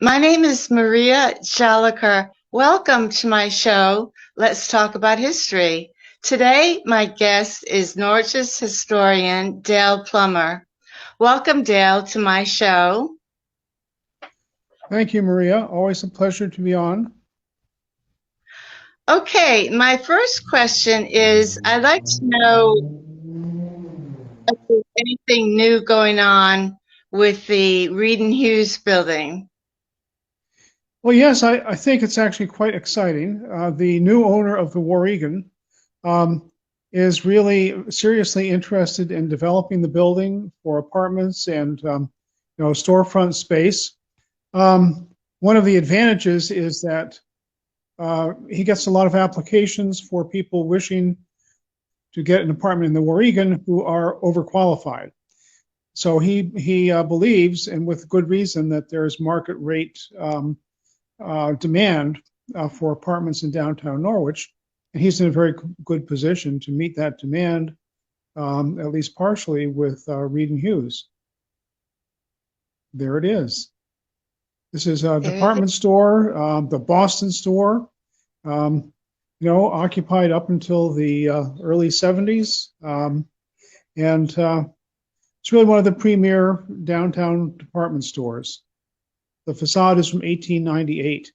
My name is Maria Jolicoeur. Welcome to my show, Let's Talk About History. Today, my guest is Norwich's historian, Dale Plummer. Welcome, Dale, to my show. Thank you, Maria. Always a pleasure to be on. Okay, my first question is, I'd like to know if there's anything new going on with the Reedhughes Building. Well, yes, I think it's actually quite exciting. The new owner of the Warrigan is really seriously interested in developing the building for apartments and storefront space. One of the advantages is that he gets a lot of applications for people wishing to get an apartment in the Warrigan who are overqualified. So he believes, and with good reason, that there's market rate demand for apartments in downtown Norwich, and he's in a very good position to meet that demand, at least partially, with Reedhughes. There it is. This is a department store, the Boston store, occupied up until the early 70s. And it's really one of the premier downtown department stores. The facade is from 1898.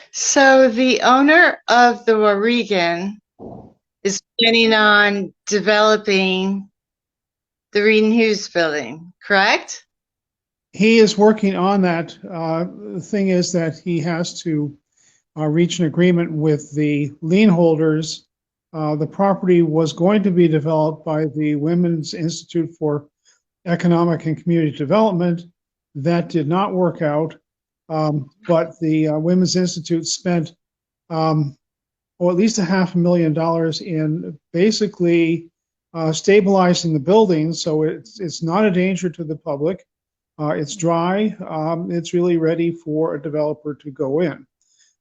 So the owner of the Warrigan is planning on developing the Reedhughes Building, correct? He is working on that. The thing is that he has to reach an agreement with the lien holders. The property was going to be developed by the Women's Institute for Economic and Community Development. That did not work out, but the Women's Institute spent at least $500,000 in basically stabilizing the building, so it's not a danger to the public. It's dry. It's really ready for a developer to go in.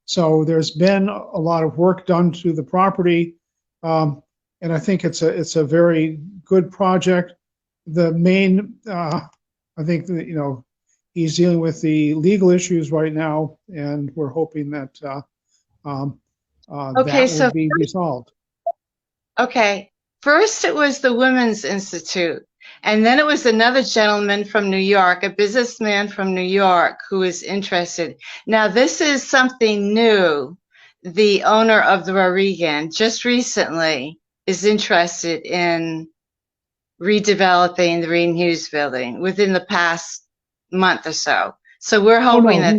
So there's been a lot of work done to the property, and I think it's a very good project. The main, I think that, he's dealing with the legal issues right now, and we're hoping that that will be resolved. Okay. First, it was the Women's Institute, and then it was another gentleman from New York, a businessman from New York, who is interested. Now, this is something new. The owner of the Warrigan just recently is interested in redeveloping the Reedhughes Building within the past month or so. So we're hoping that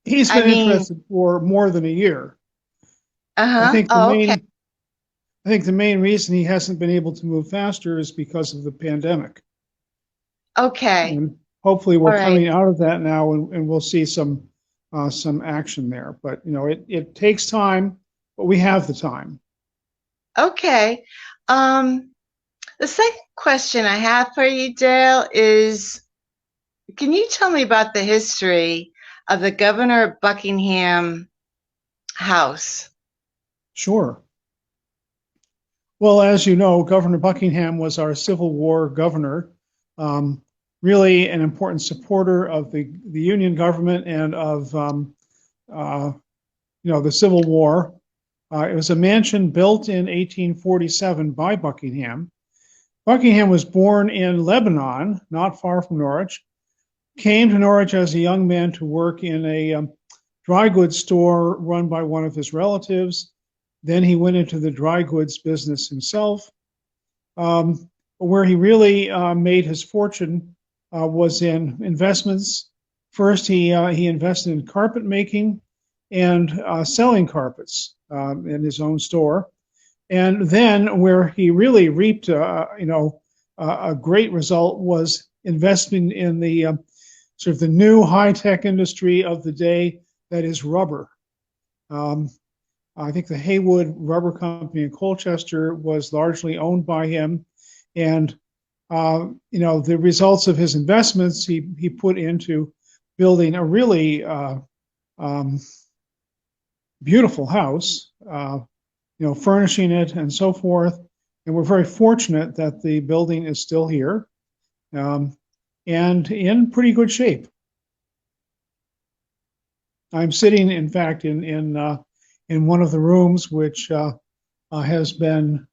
he's been interested for more than a year. I think the main reason he hasn't been able to move faster is because of the pandemic. Okay. And hopefully we're coming out of that now, and we'll see some action there. But it takes time, but we have the time. Okay. The second question I have for you, Dale, is can you tell me about the history of the Governor of Buckingham House? Sure. Well, as you know, Governor Buckingham was our Civil War governor, really an important supporter of the Union government and of the Civil War. It was a mansion built in 1847 by Buckingham. Buckingham was born in Lebanon, not far from Norwich, came to Norwich as a young man to work in a dry goods store run by one of his relatives. Then he went into the dry goods business himself. Where he really made his fortune was in investments. First, he invested in carpet making and selling carpets in his own store. And then where he really reaped a great result was investing in the sort of the new high-tech industry of the day, that is rubber. I think the Haywood Rubber Company in Colchester was largely owned by him. And, the results of his investments he put into building a really beautiful house, furnishing it and so forth. And we're very fortunate that the building is still here, and in pretty good shape. I'm sitting, in fact, in one of the rooms which has been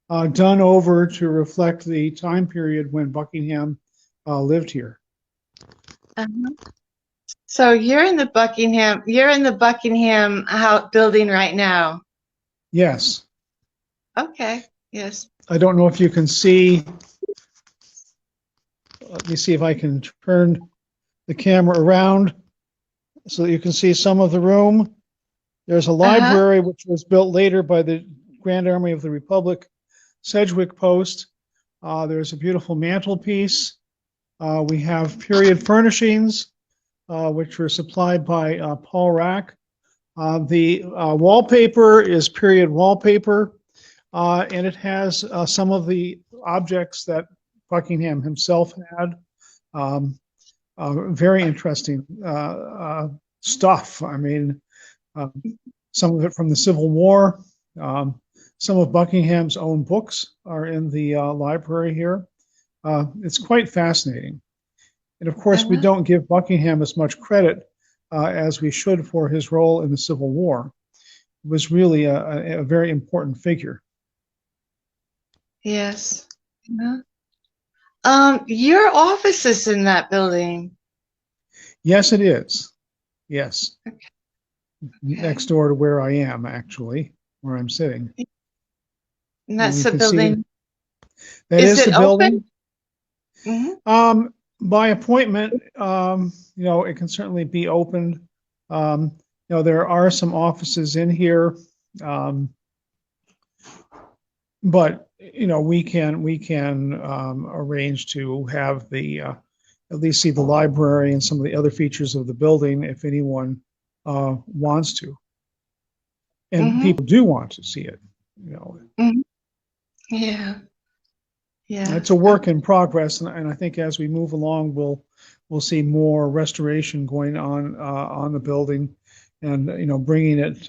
done over to reflect the time period when Buckingham lived here. Uh-huh. So you're in the Buckingham House building right now. Yes. Okay. Yes. I don't know if you can see. Let me see if I can turn the camera around so that you can see some of the room. There's a Uh-huh. library which was built later by the Grand Army of the Republic, Sedgwick Post. There's a beautiful mantelpiece. We have period furnishings, which were supplied by Paul Rack. The wallpaper is period wallpaper, and it has some of the objects that Buckingham himself had. Um, very interesting stuff. I mean, some of it from the Civil War. Some of Buckingham's own books are in the library here. It's quite fascinating. And of course, we Uh-huh. don't give Buckingham as much credit as we should for his role in the Civil War. It was really a very important figure. Yes. Uh-huh. Your office is in that building. Yes, it is. Yes. Next Okay. door to where I am, actually, where I'm sitting. And And that's you the can see building. that Is is the it open? building. Mm-hmm. By appointment, it can certainly be opened. There are some offices in here, um, but we can arrange to have the at least see the library and some of the other features of the building if anyone wants to, and Mm-hmm. people do want to see it. You know, Mm-hmm. Yeah. Yeah. it's a work in progress, and I think as we move along, we'll see more restoration going on the building, and bringing it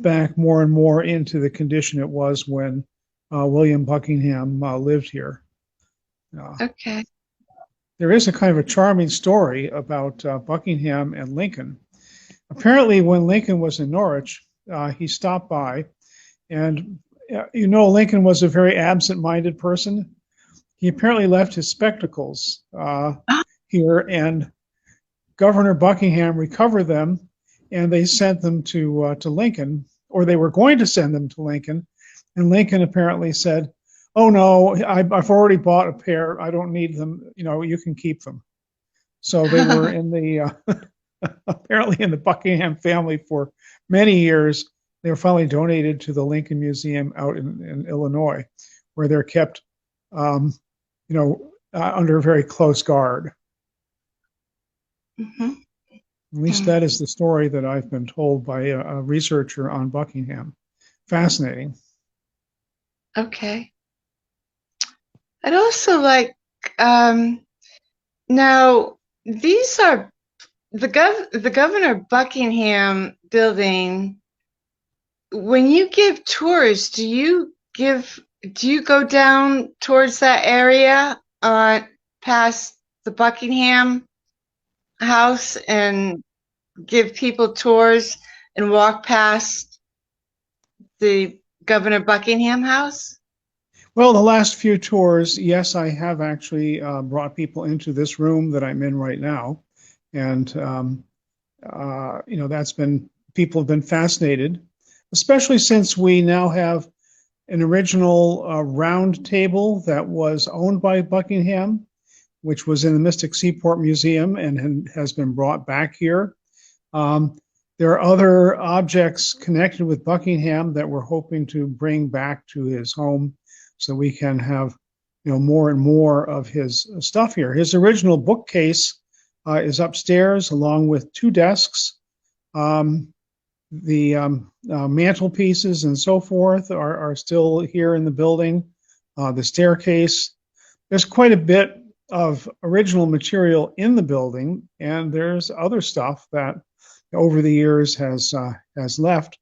back more and more into the condition it was when William Buckingham lived here. Uh, Okay. there is a kind of a charming story about Buckingham and Lincoln. Apparently, when Lincoln was in Norwich, he stopped by, and Lincoln was a very absent-minded person. He apparently left his spectacles here, and Governor Buckingham recovered them, and they sent them to Lincoln, or they were going to send them to Lincoln, and Lincoln apparently said, "Oh no, I've already bought a pair. I don't need them. You can keep them." So they were in the apparently in the Buckingham family for many years. They were finally donated to the Lincoln Museum out in Illinois, where they're kept, under very close guard. Mm-hmm. At least that is the story that I've been told by a researcher on Buckingham. Fascinating. Okay. I'd also like, um, now these are the Governor Buckingham building. When you give tours, do you go down towards that area past the Buckingham house and give people tours and walk past the Governor Buckingham house? Well, the last few tours, yes, I have actually brought people into this room that I'm in right now. And, that's been, people have been fascinated, especially since we now have an original round table that was owned by Buckingham, which was in the Mystic Seaport Museum and has been brought back here. There are other objects connected with Buckingham that we're hoping to bring back to his home so we can have more and more of his stuff here. His original bookcase is upstairs along with two desks. The mantelpieces and so forth are still here in the building. The staircase. There's quite a bit of original material in the building, and there's other stuff that over the years has left.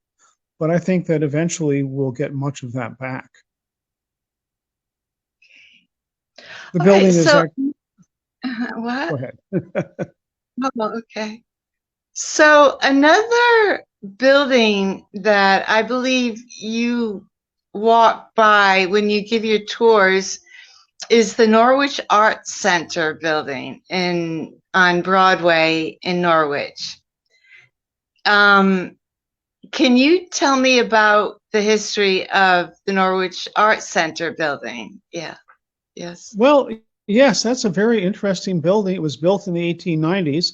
But I think that eventually we'll get much of that back. The Okay, building is so actually, go what? ahead. Oh, okay. So another building that I believe you walk by when you give your tours is the Norwich Art Center building on Broadway in Norwich. Um, can you tell me about the history of the Norwich Art Center building? Yeah, yes. Well, yes, that's a very interesting building. It was built in the 1890s.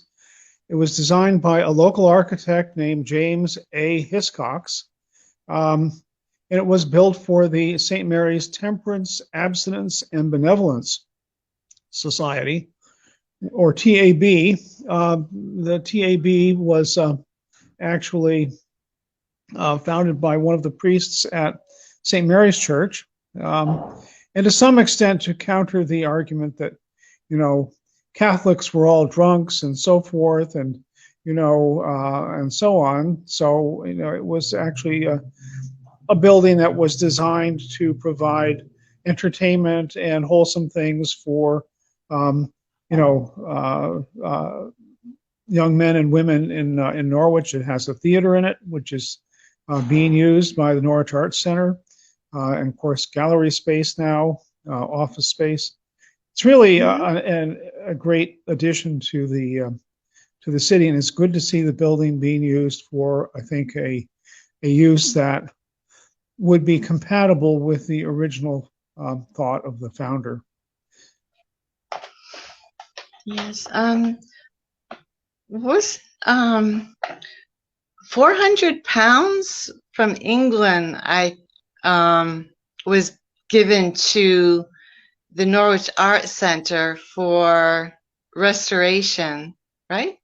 It was designed by a local architect named James A. Hiscox. Um, and it was built for the St. Mary's Temperance, Abstinence, and Benevolence Society, or TAB. The TAB was actually founded by one of the priests at St. Mary's Church, and to some extent to counter the argument that, you know, Catholics were all drunks and so forth, and and so on. So, it was actually a building that was designed to provide entertainment and wholesome things for, um, you know, young men and women in Norwich. It has a theater in it, which is being used by the Norwich Art Center, and of course gallery space now, office space. It's really Mhm. a great addition to the city, and it's good to see the building being used for, I think, a use that would be compatible with the original thought of the founder. Yes. Was 400 pounds from England, I was given to the Norwich Art Center for restoration, right?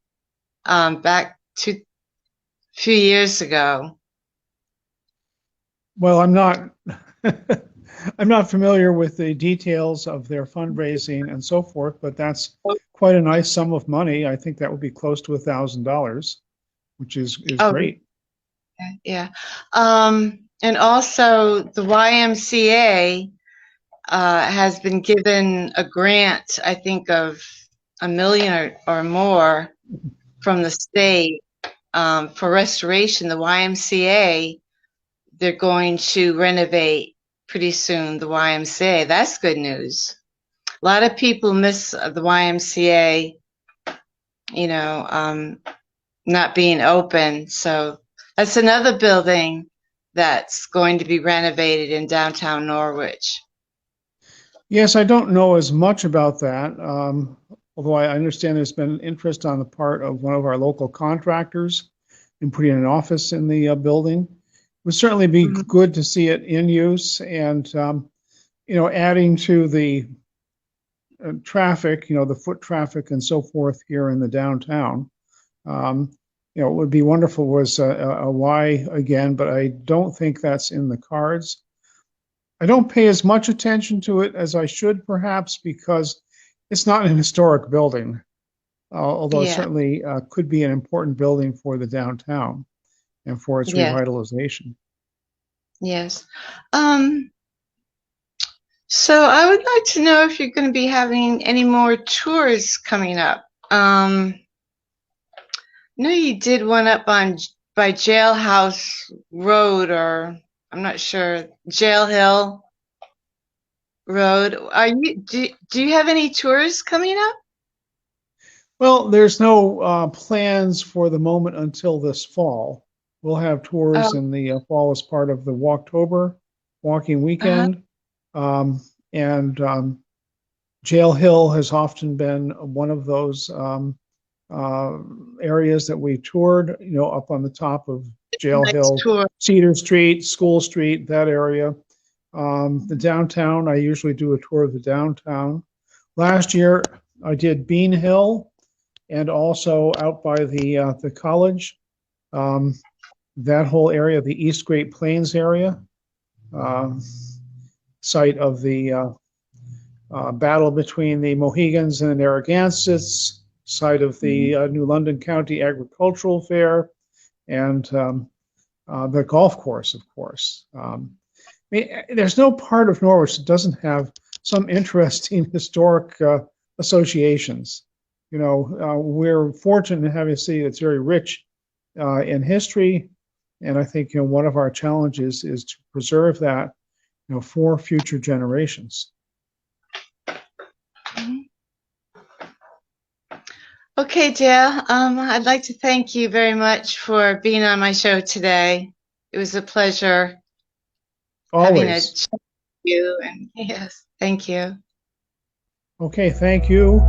Back to a few years ago. Well, I'm not I'm not familiar with the details of their fundraising and so forth, but that's quite a nice sum of money. I think that would be close to $1,000, which is Oh, great. yeah. And also the YMCA has been given a grant, I think, of 1 million or more from the state for restoration. The YMCA, they're going to renovate pretty soon, the YMCA. That's good news. A lot of people miss the YMCA, not being open. So that's another building that's going to be renovated in downtown Norwich. Yes, I don't know as much about that, although I understand there's been interest on the part of one of our local contractors in putting an office in the building. It would certainly be Mhm. good to see it in use, and adding to the traffic, the foot traffic and so forth here in the downtown. Um, it would be wonderful was a Y again, but I don't think that's in the cards. I don't pay as much attention to it as I should, perhaps, because it's not an historic building, although it Yeah, certainly could be an important building for the downtown and for its yeah, revitalization. yes. Um, so I would like to know if you're going to be having any more tours coming up. I know you did one up on by Jailhouse Road, or I'm not sure, Jail Hill Road. Do you have any tours coming up? Well, there's no plans for the moment until this fall. We'll have tours Oh, in the fall as part of the Walktober walking uh-huh. weekend. Um, and Jail Hill has often been one of those uh, areas that we toured, up on the top of Jail Nice Hill, tour. Cedar Street, School Street, that area. The downtown, I usually do a tour of the downtown. Last year, I did Bean Hill and also out by the college, um, that whole area, the East Great Plains area, uh, site of the battle between the Mohegans and the Narragansetts, site of the New London County Agricultural Fair, and the golf course, of course. I mean, there's no part of Norwich that doesn't have some interesting historic associations. We're fortunate to have a city that's very rich in history, and I think one of our challenges is to preserve that for future generations. Okay, Dale. I'd like to thank you very much for being on my show today. It was a pleasure having a Always. chat with you. And yes, thank you. Okay, thank you.